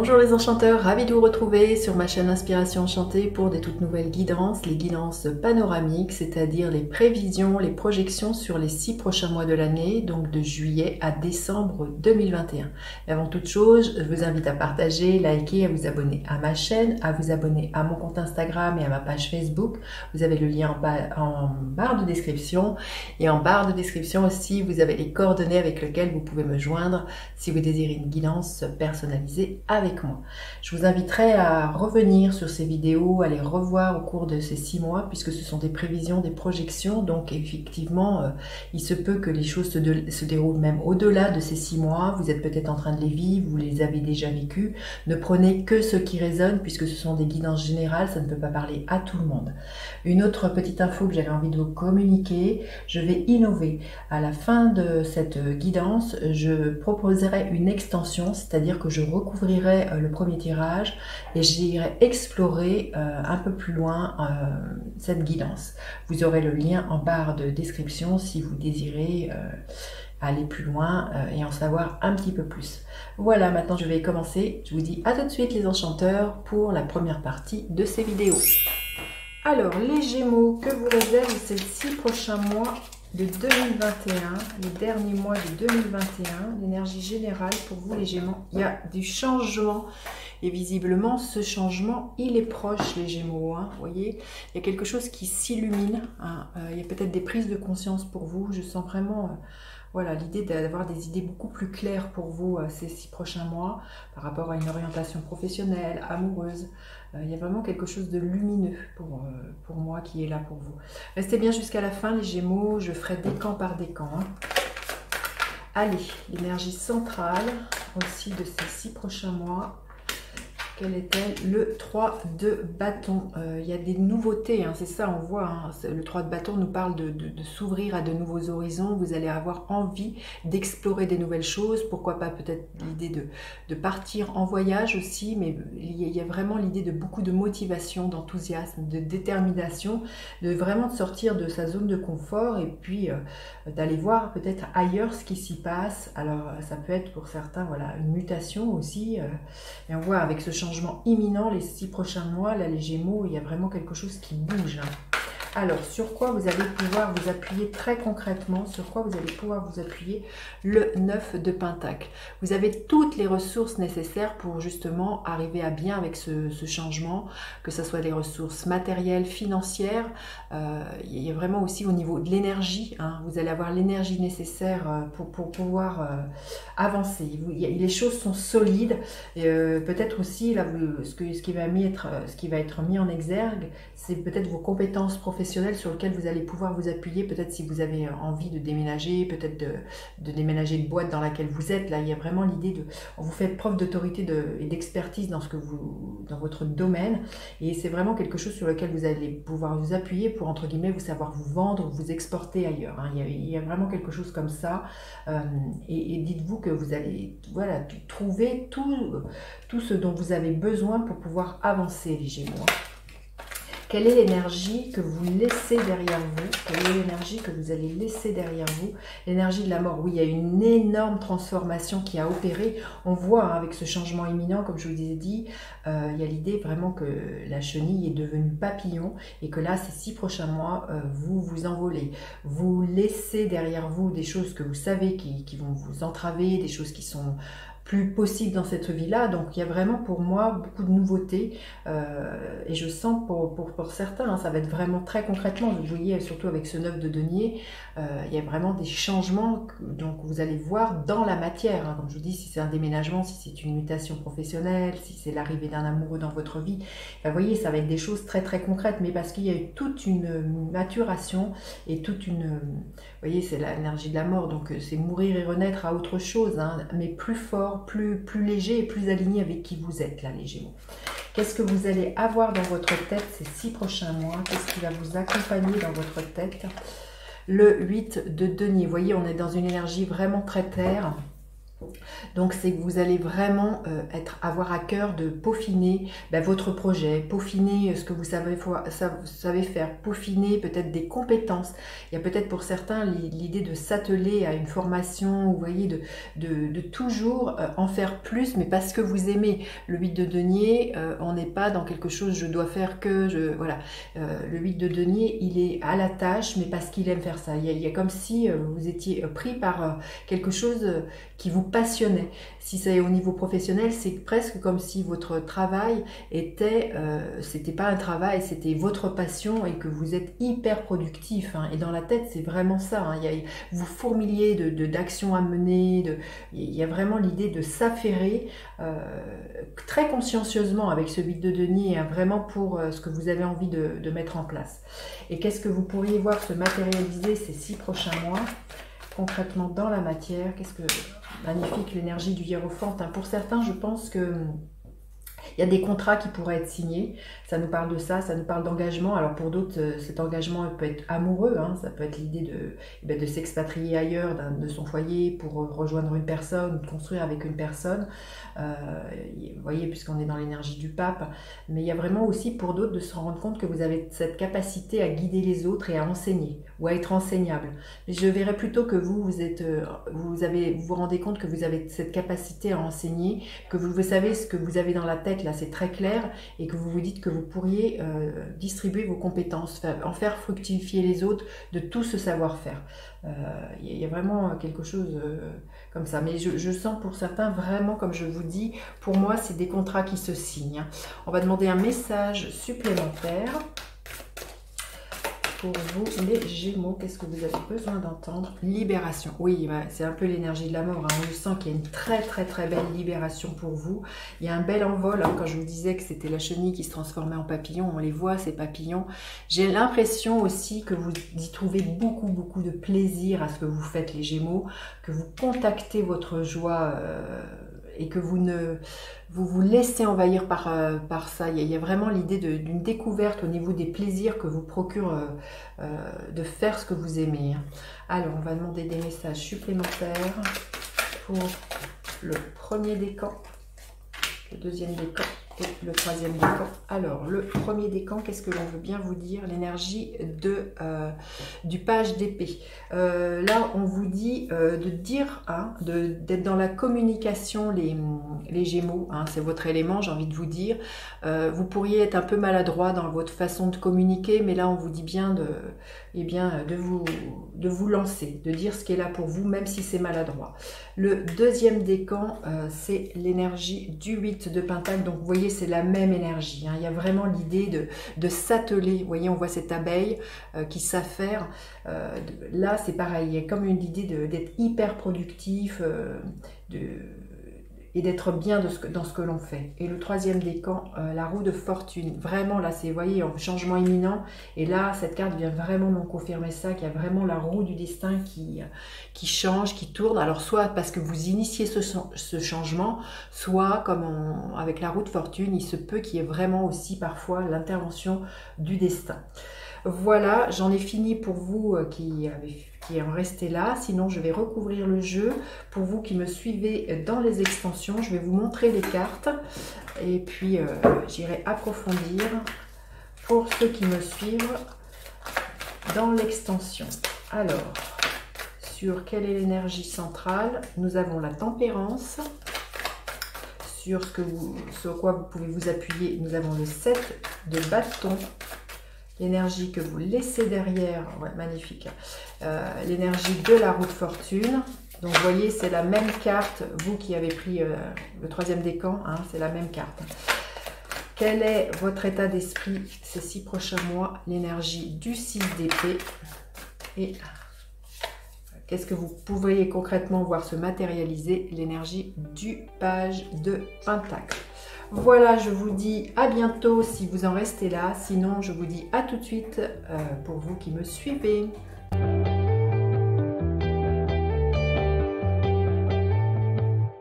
Bonjour les enchanteurs, ravi de vous retrouver sur ma chaîne Inspiration Enchantée pour des toutes nouvelles guidances, les guidances panoramiques, c'est-à-dire les prévisions, les projections sur les 6 prochains mois de l'année, donc de juillet à décembre 2021. Et avant toute chose, je vous invite à partager, liker, à vous abonner à ma chaîne, à vous abonner à mon compte Instagram et à ma page Facebook. Vous avez le lien en barre de description, et en barre de description aussi, vous avez les coordonnées avec lesquelles vous pouvez me joindre si vous désirez une guidance personnalisée avec moi. Je vous inviterai à revenir sur ces vidéos, à les revoir au cours de ces 6 mois, puisque ce sont des prévisions, des projections, donc effectivement, il se peut que les choses se déroulent même au-delà de ces 6 mois. Vous êtes peut-être en train de les vivre, vous les avez déjà vécues. Ne prenez que ce qui résonne, puisque ce sont des guidances générales, ça ne peut pas parler à tout le monde. Une autre petite info que j'avais envie de vous communiquer, je vais innover. À la fin de cette guidance, je proposerai une extension, c'est-à-dire que je recouvrirai le premier tirage et j'irai explorer un peu plus loin cette guidance. Vous aurez le lien en barre de description si vous désirez aller plus loin et en savoir un petit peu plus. Voilà, maintenant je vais commencer. Je vous dis à tout de suite les enchanteurs pour la première partie de ces vidéos. Alors, les Gémeaux, que vous réserve ces 6 prochains mois de 2021, les derniers mois de 2021, l'énergie générale pour vous les Gémeaux? Il y a du changement et visiblement ce changement il est proche les Gémeaux, hein, vous voyez, il y a quelque chose qui s'illumine, hein, il y a peut-être des prises de conscience pour vous, je sens vraiment voilà, l'idée d'avoir des idées beaucoup plus claires pour vous ces 6 prochains mois par rapport à une orientation professionnelle, amoureuse. Il y a vraiment quelque chose de lumineux pour moi qui est là pour vous. Restez bien jusqu'à la fin les Gémeaux, je ferai décan par décan. Hein. Allez, l'énergie centrale aussi de ces 6 prochains mois. Quelle est-elle? Le 3 de bâton. Il y a des nouveautés, hein, c'est ça, on voit. Hein, le 3 de bâton nous parle de s'ouvrir à de nouveaux horizons. Vous allez avoir envie d'explorer des nouvelles choses. Pourquoi pas peut-être l'idée de partir en voyage aussi. Mais il y a vraiment l'idée de beaucoup de motivation, d'enthousiasme, de détermination. De vraiment de sortir de sa zone de confort et puis d'aller voir peut-être ailleurs ce qui s'y passe. Alors ça peut être pour certains voilà, une mutation aussi. Et on voit avec ce changement imminent, les 6 prochains mois, là les Gémeaux, il y a vraiment quelque chose qui bouge. Hein. Alors, sur quoi vous allez pouvoir vous appuyer très concrètement? Sur quoi vous allez pouvoir vous appuyer? Le 9 de Pentacle. Vous avez toutes les ressources nécessaires pour justement arriver à bien avec ce changement, que ce soit des ressources matérielles, financières. Il y a vraiment aussi au niveau de l'énergie. Hein, vous allez avoir l'énergie nécessaire pour pouvoir avancer. Les choses sont solides. Peut-être aussi, là, ce qui va être mis en exergue, c'est peut-être vos compétences professionnelles sur lequel vous allez pouvoir vous appuyer, peut-être si vous avez envie de déménager, peut-être de déménager une boîte dans laquelle vous êtes. Là, il y a vraiment l'idée de... On vous fait preuve d'autorité et d'expertise dans votre domaine, et c'est vraiment quelque chose sur lequel vous allez pouvoir vous appuyer pour, entre guillemets, vous savoir vous vendre, vous exporter ailleurs. Hein. Il y a vraiment quelque chose comme ça, et dites-vous que vous allez voilà, trouver tout ce dont vous avez besoin pour pouvoir avancer, les Gémeaux. Quelle est l'énergie que vous laissez derrière vous? Quelle est l'énergie que vous allez laisser derrière vous? L'énergie de la mort. Oui, il y a une énorme transformation qui a opéré. On voit hein, avec ce changement imminent, comme je vous ai dit, il y a l'idée vraiment que la chenille est devenue papillon et que là, ces 6 prochains mois, vous vous envolez. Vous laissez derrière vous des choses que vous savez qui vont vous entraver, des choses qui sont plus possible dans cette vie-là. Donc il y a vraiment pour moi beaucoup de nouveautés et je sens pour certains, hein, ça va être vraiment très concrètement, vous voyez surtout avec ce 9 de denier, il y a vraiment des changements donc vous allez voir dans la matière, hein, comme je vous dis, si c'est un déménagement, si c'est une mutation professionnelle, si c'est l'arrivée d'un amoureux dans votre vie, vous voyez ça va être des choses très très concrètes, mais parce qu'il y a eu toute une maturation et toute une, vous voyez c'est l'énergie de la mort, donc c'est mourir et renaître à autre chose, hein, mais plus fort, plus léger et plus aligné avec qui vous êtes là les Gémeaux. Qu'est-ce que vous allez avoir dans votre tête ces 6 prochains mois? Qu'est-ce qui va vous accompagner dans votre tête? Le 8 de denier, vous voyez on est dans une énergie vraiment très terre. Donc c'est que vous allez vraiment avoir à cœur de peaufiner votre projet, peaufiner ce que vous savez faire, peaufiner peut-être des compétences. Il y a peut-être pour certains l'idée de s'atteler à une formation, vous voyez, de toujours en faire plus, mais parce que vous aimez. Le 8 de denier, on n'est pas dans quelque chose, je dois faire que, voilà. Le 8 de denier, il est à la tâche, mais parce qu'il aime faire ça. Il y a comme si vous étiez pris par quelque chose qui vous passionnait. Si c'est au niveau professionnel, c'est presque comme si votre travail était, c'était pas un travail, c'était votre passion et que vous êtes hyper productif. Hein. Et dans la tête, c'est vraiment ça. Hein. Vous fourmiliez d'actions à mener. Il y a vraiment l'idée de s'affairer très consciencieusement avec ce 8 de denier, hein, vraiment pour ce que vous avez envie de mettre en place. Et qu'est-ce que vous pourriez voir se matérialiser ces 6 prochains mois concrètement dans la matière? Qu'est-ce que magnifique l'énergie du hiérophante, hein. Pour certains, je pense que il y a des contrats qui pourraient être signés, ça nous parle de ça nous parle d'engagement. Alors pour d'autres, cet engagement peut être amoureux, hein. Ça peut être l'idée de s'expatrier ailleurs de son foyer pour rejoindre une personne, de construire avec une personne. Vous voyez, puisqu'on est dans l'énergie du pape, mais il y a vraiment aussi pour d'autres de se rendre compte que vous avez cette capacité à guider les autres et à enseigner, ou à être enseignable. Mais je verrais plutôt que vous vous rendez compte que vous avez cette capacité à enseigner, que vous savez ce que vous avez dans la tête, là c'est très clair, et que vous vous dites que vous pourriez distribuer vos compétences, en faire fructifier les autres de tout ce savoir-faire. Il y a vraiment quelque chose comme ça, mais je sens pour certains vraiment, comme je vous dis, pour moi c'est des contrats qui se signent. On va demander un message supplémentaire pour vous les Gémeaux. Qu'est-ce que vous avez besoin d'entendre? Libération. Oui, c'est un peu l'énergie de la mort, hein. On sent qu'il y a une très très très belle libération pour vous. Il y a un bel envol, hein. Quand je vous disais que c'était la chenille qui se transformait en papillon, on les voit ces papillons. J'ai l'impression aussi que vous y trouvez beaucoup beaucoup de plaisir à ce que vous faites les Gémeaux, que vous contactez votre joie et que vous vous laissez envahir par ça. Il y a vraiment l'idée d'une découverte au niveau des plaisirs que vous procure de faire ce que vous aimez. Alors, on va demander des messages supplémentaires pour le premier décan, le deuxième décan et le troisième décan. Alors, le premier décan, qu'est-ce que l'on veut bien vous dire? L'énergie du page d'épée. Là, on vous dit de dire, hein, d'être dans la communication, les Gémeaux, hein, c'est votre élément, j'ai envie de vous dire. Vous pourriez être un peu maladroit dans votre façon de communiquer, mais là, on vous dit bien de vous lancer, de dire ce qui est là pour vous, même si c'est maladroit. Le deuxième décan, c'est l'énergie du 8 de Pentacle. Donc, vous voyez, c'est la même énergie. Hein. Il y a vraiment l'idée de s'atteler. Vous voyez, on voit cette abeille qui s'affaire. Là, c'est pareil. Il y a comme une idée d'être hyper productif, et d'être bien dans ce que l'on fait. Et le troisième décan, la roue de fortune. Vraiment, là, c'est, vous voyez, un changement imminent. Et là, cette carte vient vraiment nous confirmer ça, qu'il y a vraiment la roue du destin qui change, qui tourne. Alors, soit parce que vous initiez ce changement, soit, comme avec la roue de fortune, il se peut qu'il y ait vraiment aussi parfois l'intervention du destin. Voilà, j'en ai fini pour vous qui en restez là. Sinon, je vais recouvrir le jeu. Pour vous qui me suivez dans les extensions, je vais vous montrer les cartes. Et puis, j'irai approfondir pour ceux qui me suivent dans l'extension. Alors, sur quelle est l'énergie centrale? Nous avons la tempérance. Sur sur quoi vous pouvez vous appuyer, nous avons le 7 de bâton. L'énergie que vous laissez derrière, ouais, magnifique. L'énergie de la roue de fortune. Donc, vous voyez, c'est la même carte. Vous qui avez pris le troisième décan, hein, c'est la même carte. Quel est votre état d'esprit ces 6 prochains mois? L'énergie du 6 d'épée. Et qu'est-ce que vous pourriez concrètement voir se matérialiser? L'énergie du page de Pentacle. Voilà, je vous dis à bientôt si vous en restez là. Sinon, je vous dis à tout de suite pour vous qui me suivez.